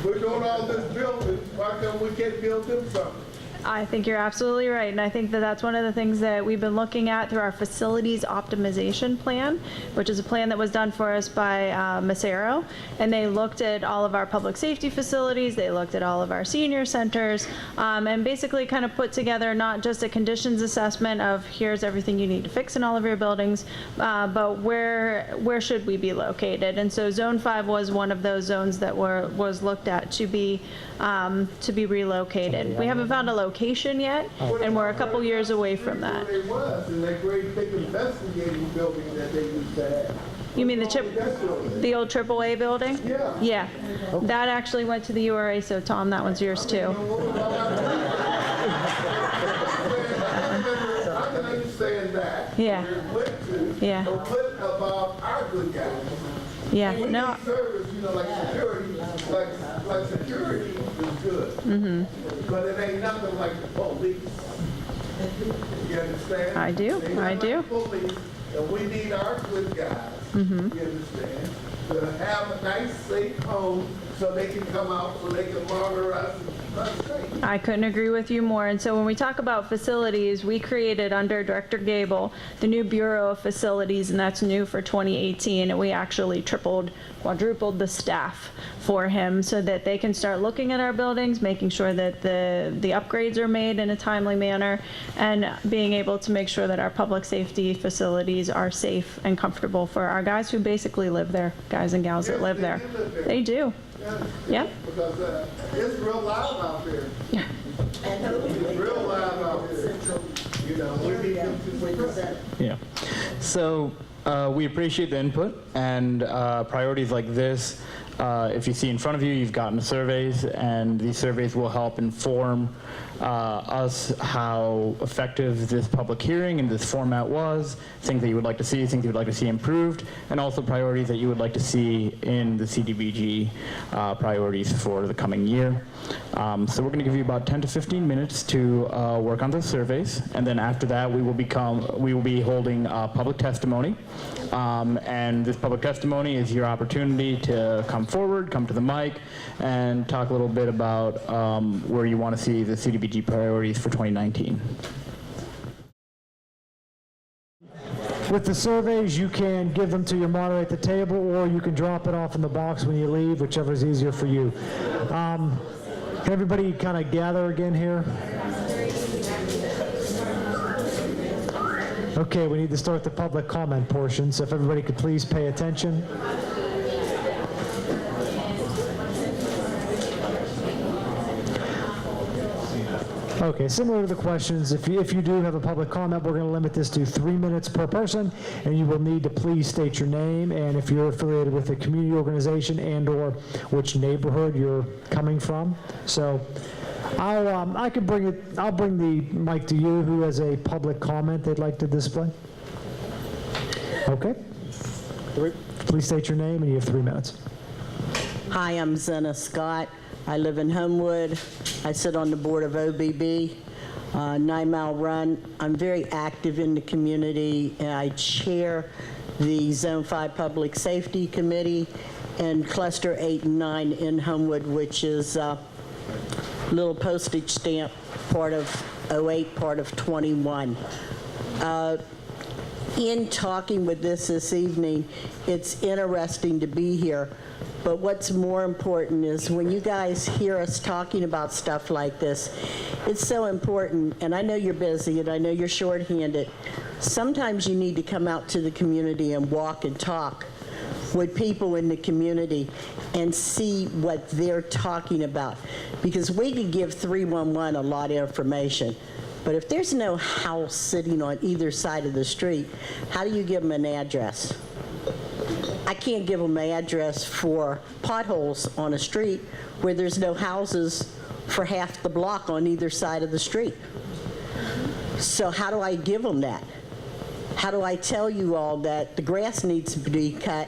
We're doing all this building, why come we can't build them something? I think you're absolutely right, and I think that that's one of the things that we've been looking at through our facilities optimization plan, which is a plan that was done for us by Macero, and they looked at all of our public safety facilities, they looked at all of our senior centers, and basically kind of put together not just a conditions assessment of here's everything you need to fix in all of your buildings, but where should we be located? And so Zone 5 was one of those zones that was looked at to be relocated. We haven't found a location yet, and we're a couple years away from that. It was in that great big investigating building that they used to have. You mean the old AAA building? Yeah. Yeah. That actually went to the URA, so Tom, that one's yours too. I can understand that. Yeah. Yeah. But what about our good guys? Yeah. We No. need service, like security, like security is good. Mm-hmm. But it ain't nothing like the police. You understand? I do. They not I do. like police, and we need our good guys. Mm-hmm. You understand? To have a nice, safe home so they can come out, so they can monitor us and keep us safe. I couldn't agree with you more. And so when we talk about facilities, we created under Director Gable the new Bureau of Facilities, and that's new for 2018. And we actually quadrupled the staff for him so that they can start looking at our buildings, making sure that the upgrades are made in a timely manner, and being able to make sure that our public safety facilities are safe and comfortable for our guys who basically live there, guys and gals that live there. They do. Yeah. Because it's real loud out there. Yeah. It's real loud out there. We need them to suppress. Yeah. So we appreciate the input, and priorities like this, if you see in front of you, you've gotten surveys, and these surveys will help inform us how effective this public hearing and this format was, things that you would like to see, things you would like to see improved, and also priorities that you would like to see in the CDBG priorities for the coming year. So we're going to give you about 10 to 15 minutes to work on those surveys, and then after that we will be holding public testimony, and this public testimony is your opportunity to come forward, come to the mic, and talk a little bit about where you want to see the CDBG priorities for 2019. With the surveys, you can give them to your moderator at the table, or you can drop it off in the box when you leave, whichever is easier for you. Can everybody kind of gather again here? Okay, we need to start the public comment portion, so if everybody could please pay attention. Okay, similar to the questions, if you do have a public comment, we're going to limit this to 3 minutes per person, and you will need to please state your name and if you're affiliated with a community organization and/or which neighborhood you're coming from. So I'll bring the mic to you. Who has a public comment they'd like to display? Okay. Please state your name and you have 3 minutes. Hi, I'm Zenna Scott. I live in Homewood. I sit on the board of OBB, 9 Mile Run. I'm very active in the community, and I chair the Zone 5 Public Safety Committee and Cluster 8 and 9 in Homewood, which is a little postage stamp, part of 08, part of 21. In talking with this evening, it's interesting to be here. But what's more important is when you guys hear us talking about stuff like this, it's so important, and I know you're busy and I know you're shorthanded. Sometimes you need to come out to the community and walk and talk with people in the community and see what they're talking about. Because we can give 311 a lot of information, but if there's no house sitting on either side of the street, how do you give them an address? I can't give them an address for potholes on a street where there's no houses for half the block on either side of the street. So how do I give them that? How do I tell you all that the grass needs to be cut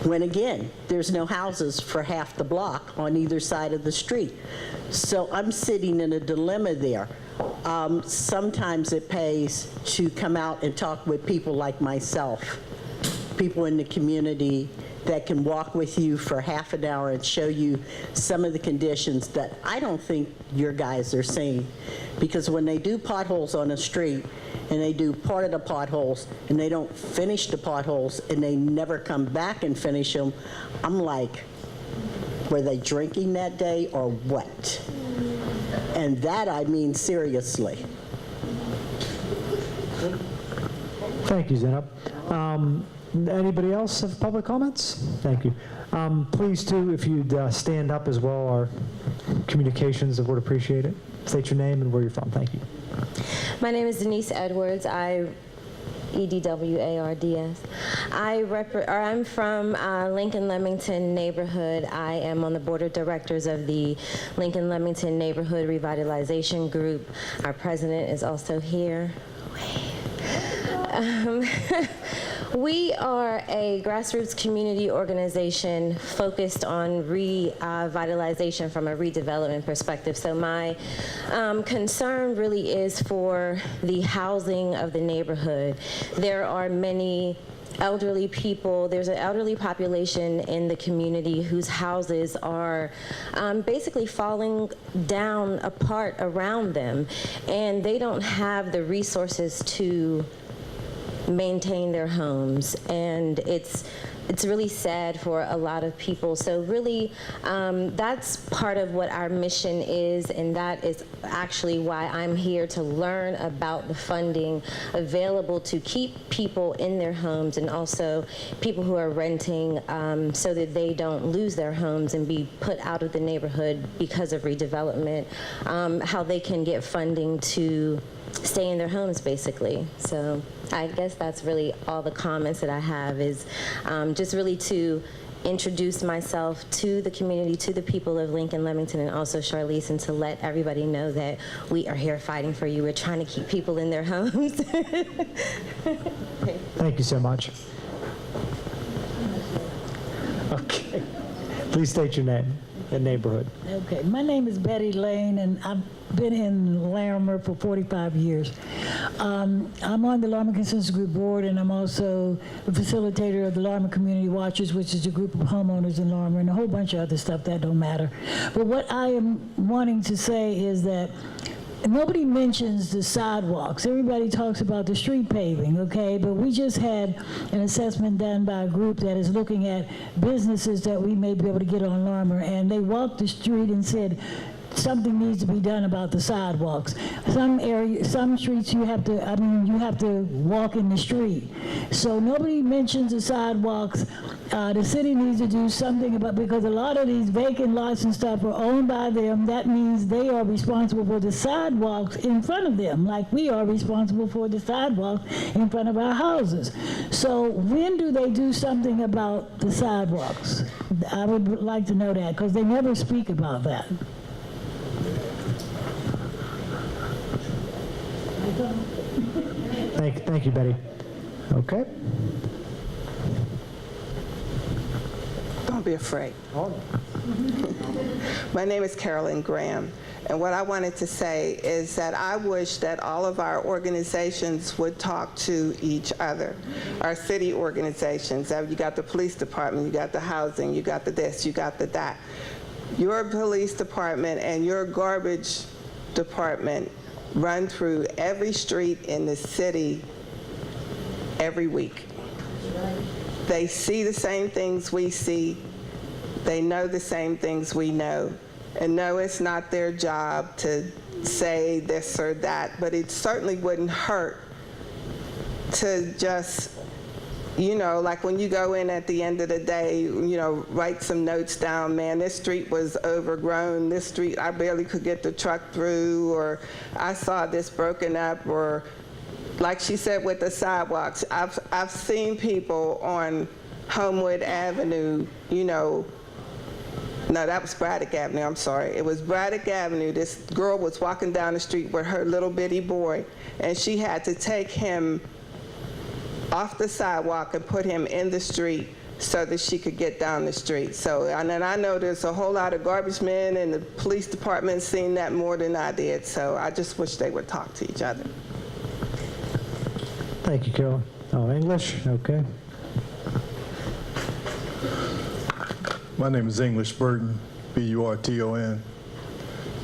when, again, there's no houses for half the block on either side of the street? So I'm sitting in a dilemma there. Sometimes it pays to come out and talk with people like myself, people in the community that can walk with you for half an hour and show you some of the conditions that I don't think your guys are seeing. Because when they do potholes on a street and they do part of the potholes and they don't finish the potholes and they never come back and finish them, I'm like, were they drinking that day or what? And that I mean seriously. Thank you, Zainab. Anybody else have public comments? Thank you. Please, too, if you'd stand up as well, our communications would appreciate it. State your name and where you're from. Thank you. My name is Denise Edwards. EDWARDS. I'm from Lincoln Leamington neighborhood. I am on the board of directors of the Lincoln Leamington Neighborhood Revitalization Group. Our president is also here. We are a grassroots community organization focused on revitalization from a redevelopment perspective. So my concern really is for the housing of the neighborhood. There are many elderly people. There's an elderly population in the community whose houses are basically falling down apart around them, and they don't have the resources to maintain their homes, and it's really sad for a lot of people. So really, that's part of what our mission is, and that is actually why I'm here to learn about the funding available to keep people in their homes, and also people who are renting, so that they don't lose their homes and be put out of the neighborhood because of redevelopment, how they can get funding to stay in their homes, basically. So I guess that's really all the comments that I have, is just really to introduce myself to the community, to the people of Lincoln, Leamington, and also Charlize, and to let everybody know that we are here fighting for you. We're trying to keep people in their homes. Thank you so much. Okay. Please state your name and neighborhood. Okay, my name is Betty Lane, and I've been in Larimer for 45 years. I'm on the Larimer Consensus Group board, and I'm also the facilitator of the Larimer Community Watchers, which is a group of homeowners in Larimer, and a whole bunch of other stuff that don't matter. But what I am wanting to say is that nobody mentions the sidewalks. Everybody talks about the street paving, okay? But we just had an assessment done by a group that is looking at businesses that we may be able to get on Larimer, and they walked the street and said, something needs to be done about the sidewalks. Some streets you have to walk in the street. So nobody mentions the sidewalks. The city needs to do something about, because a lot of these vacant lots and stuff are owned by them. That means they are responsible for the sidewalks in front of them, like we are responsible for the sidewalks in front of our houses. So when do they do something about the sidewalks? I would like to know that, because they never speak about that. Thank you, Betty. Okay. Don't be afraid. My name is Carolyn Graham, and what I wanted to say is that I wish that all of our organizations would talk to each other. Our city organizations, you got the police department, you got the housing, you got the this, you got the that. Your police department and your garbage department run through every street in the city every week. They see the same things we see. They know the same things we know. And no, it's not their job to say this or that, but it certainly wouldn't hurt to just, like when you go in at the end of the day, write some notes down. Man, this street was overgrown. This street, I barely could get the truck through, or I saw this broken up, or like she said with the sidewalks, I've seen people on Homewood Avenue, no, that was Braddock Avenue, I'm sorry. It was Braddock Avenue. This girl was walking down the street with her little bitty boy, and she had to take him off the sidewalk and put him in the street so that she could get down the street. So, and then I know there's a whole lot of garbage men and the police department seen that more than I did, so I just wish they would talk to each other. Thank you, Carolyn. Oh, English? Okay. My name is English Burton, B-U-R-T-O-N,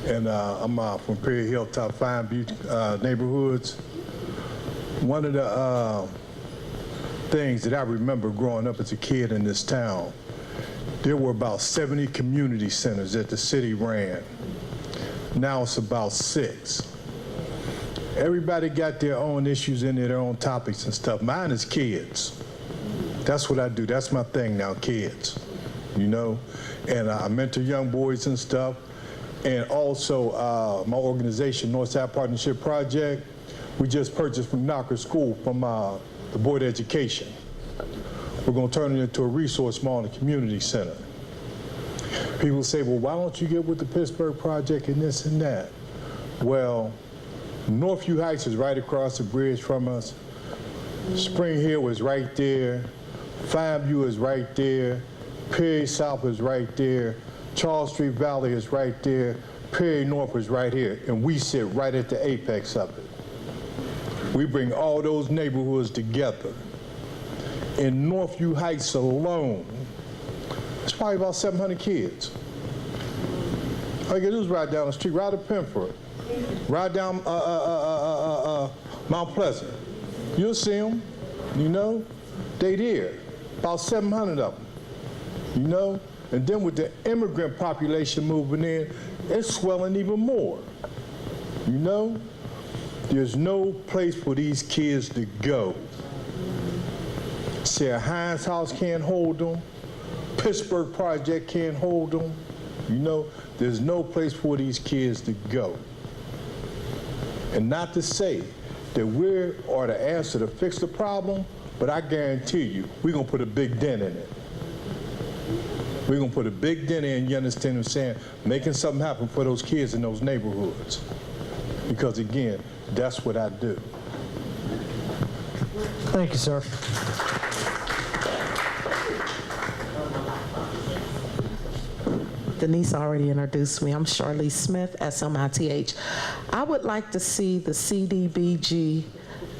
and I'm from Perry Hill, top 5 neighborhoods. One of the things that I remember growing up as a kid in this town, there were about 70 community centers that the city ran. Now it's about 6. Everybody got their own issues in their own topics and stuff. Mine is kids. That's what I do. That's my thing now, kids. And I mentor young boys and stuff. And also my organization, Northside Partnership Project, we just purchased from Knocker School from the Board of Education. We're going to turn it into a resource mall and a community center. People say, well, why don't you get with the Pittsburgh Project and this and that? Well, Northview Heights is right across the bridge from us. Spring Hill is right there. Fineview is right there. Perry South is right there. Charles Street Valley is right there. Perry North is right here. And we sit right at the apex of it. We bring all those neighborhoods together. In Northview Heights alone, it's probably about 700 kids. All you gotta do is ride down the street, ride to Penford, ride down Mount Pleasant. You'll see them, they there. About 700 of them, And then with the immigrant population moving in, it's swelling even more, There's no place for these kids to go. Sarah Hines House can't hold them. Pittsburgh Project can't hold them. There's no place for these kids to go. And not to say that we are the answer to fix the problem, but I guarantee you, we're going to put a big dent in it. We're going to put a big dent in, you understand what I'm saying, making something happen for those kids in those neighborhoods. Because again, that's what I do. Thank you, sir. Denise already introduced me. I'm Charlize Smith, SMITH. I would like to see the CDBG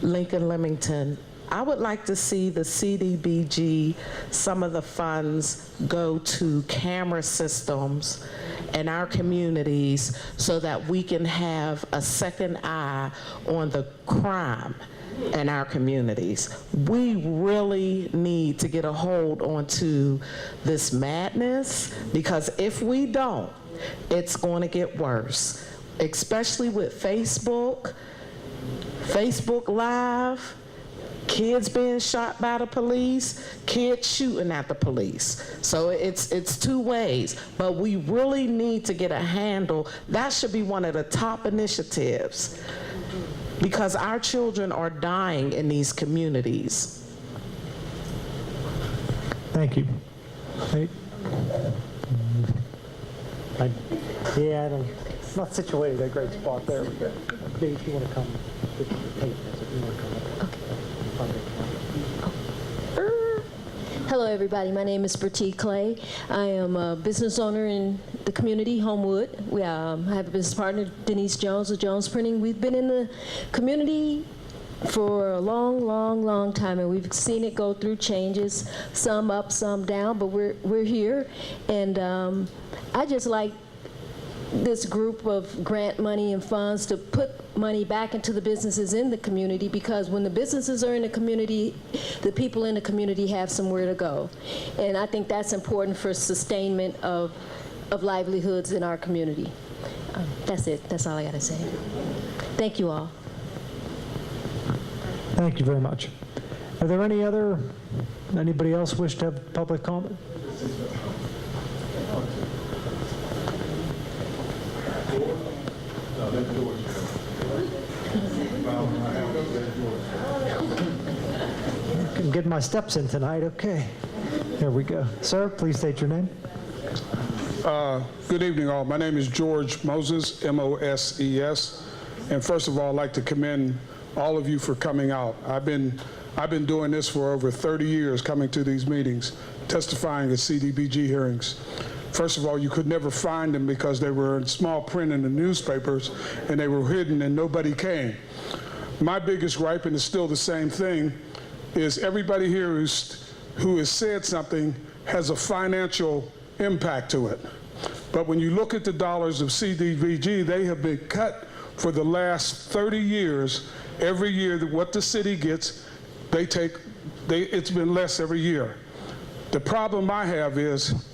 Lincoln Leamington. I would like to see the CDBG, some of the funds go to camera systems in our communities so that we can have a second eye on the crime in our communities. We really need to get a hold onto this madness, because if we don't, it's going to get worse, especially with Facebook Live, kids being shot by the police, kids shooting at the police. So it's two ways, but we really need to get a handle. That should be one of the top initiatives, because our children are dying in these communities. Thank you. Hey. Yeah, I don't, it's not situated in a great spot. There we go. Maybe if you want to come, if you want to come up. Hello, everybody. My name is Bertie Clay. I am a business owner in the community, Homewood. I have a business partner, Denise Jones of Jones Printing. We've been in the community for a long time, and we've seen it go through changes, some up, some down, but we're here. And I just like this group of grant money and funds to put money back into the businesses in the community, because when the businesses are in the community, the people in the community have somewhere to go. And I think that's important for sustainment of livelihoods in our community. That's it. That's all I got to say. Thank you all. Thank you very much. Are there anybody else wish to have public comment? I'm getting my steps in tonight. Okay. Here we go. Sir, please state your name. Good evening, all. My name is George Moses, M-O-S-E-S. And first of all, I'd like to commend all of you for coming out. I've been doing this for over 30 years, coming to these meetings, testifying at CDBG hearings. First of all, you could never find them because they were in small print in the newspapers and they were hidden and nobody came. My biggest gripe, and it's still the same thing, is everybody here who has said something has a financial impact to it. But when you look at the dollars of CDBG, they have been cut for the last 30 years. Every year, what the city gets, it's been less every year. The problem I have is,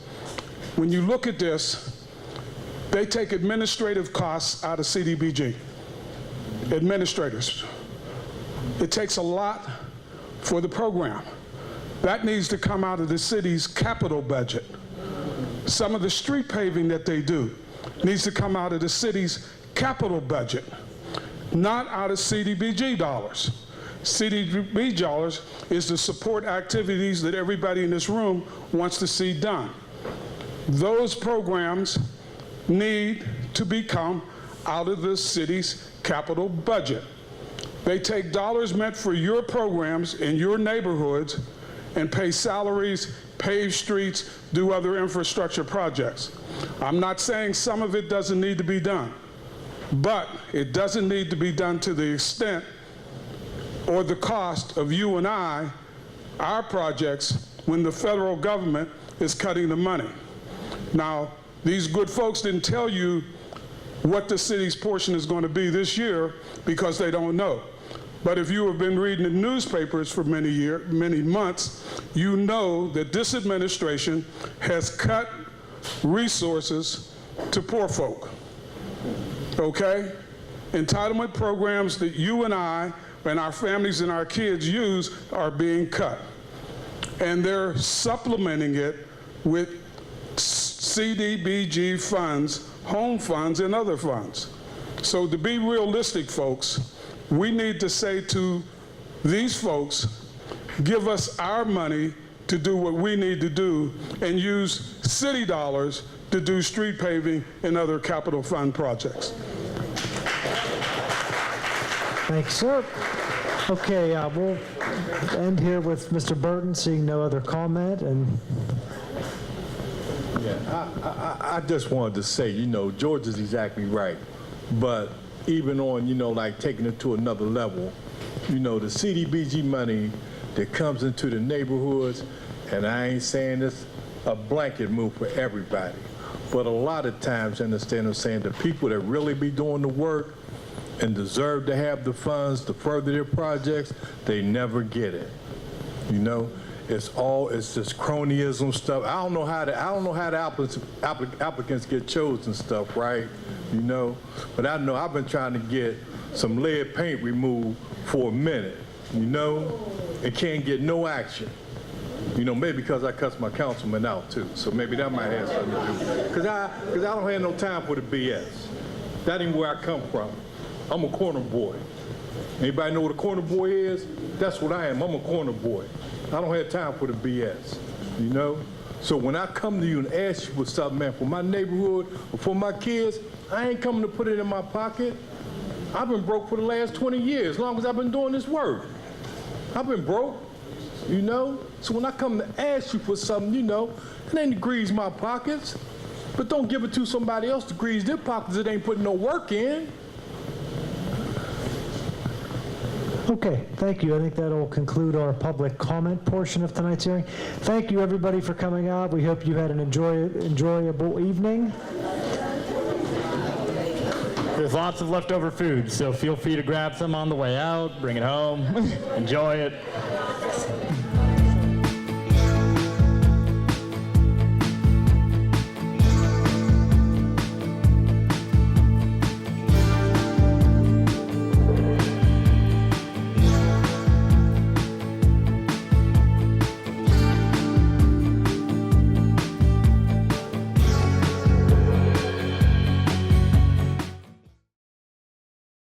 when you look at this, they take administrative costs out of CDBG. Administrators. It takes a lot for the program. That needs to come out of the city's capital budget. Some of the street paving that they do needs to come out of the city's capital budget, not out of CDBG dollars. CDBG dollars is to support activities that everybody in this room wants to see done. Those programs need to become out of the city's capital budget. They take dollars meant for your programs in your neighborhoods and pay salaries, pave streets, do other infrastructure projects. I'm not saying some of it doesn't need to be done, but it doesn't need to be done to the extent or the cost of you and our projects, when the federal government is cutting the money. Now, these good folks didn't tell you what the city's portion is going to be this year because they don't know. But if you have been reading the newspapers for many months, you know that this administration has cut resources to poor folk. Okay? Entitlement programs that you and I and our families and our kids use are being cut. And they're supplementing it with CDBG funds, home funds, and other funds. So to be realistic, folks, we need to say to these folks, give us our money to do what we need to do and use city dollars to do street paving and other capital fund projects. Thanks, sir. Okay, we'll end here with Mr. Burton, seeing no other comment. And yeah, I just wanted to say, George is exactly right. But even on, like taking it to another level, the CDBG money that comes into the neighborhoods, and I ain't saying this a blanket move for everybody, but a lot of times, understand what I'm saying, the people that really be doing the work, and deserve to have the funds to further their projects, they never get it. You know, it's just cronyism stuff. I don't know how the applicants get chosen stuff, right? You know, but I know I've been trying to get some lead paint removed for a minute, you know, and can't get no action. You know, maybe because I cussed my councilman out too, so maybe that might have something to do. Because I don't have no time for the BS. That ain't where I come from. I'm a corner boy. Anybody know what a corner boy is? That's what I am. I'm a corner boy. I don't have time for the BS, you know? So when I come to you and ask you for something, man, for my neighborhood or for my kids, I ain't coming to put it in my pocket. I've been broke for the last 20 years, as long as I've been doing this work. I've been broke, you know? So when I come to ask you for something, you know, it ain't to grease my pockets, but don't give it to somebody else to grease their pockets that ain't putting no work in. Okay, thank you. I think that'll conclude our public comment portion of tonight's hearing. Thank you, everybody, for coming out. We hope you had an enjoyable evening. There's lots of leftover food, so feel free to grab some on the way out, bring it home, enjoy it.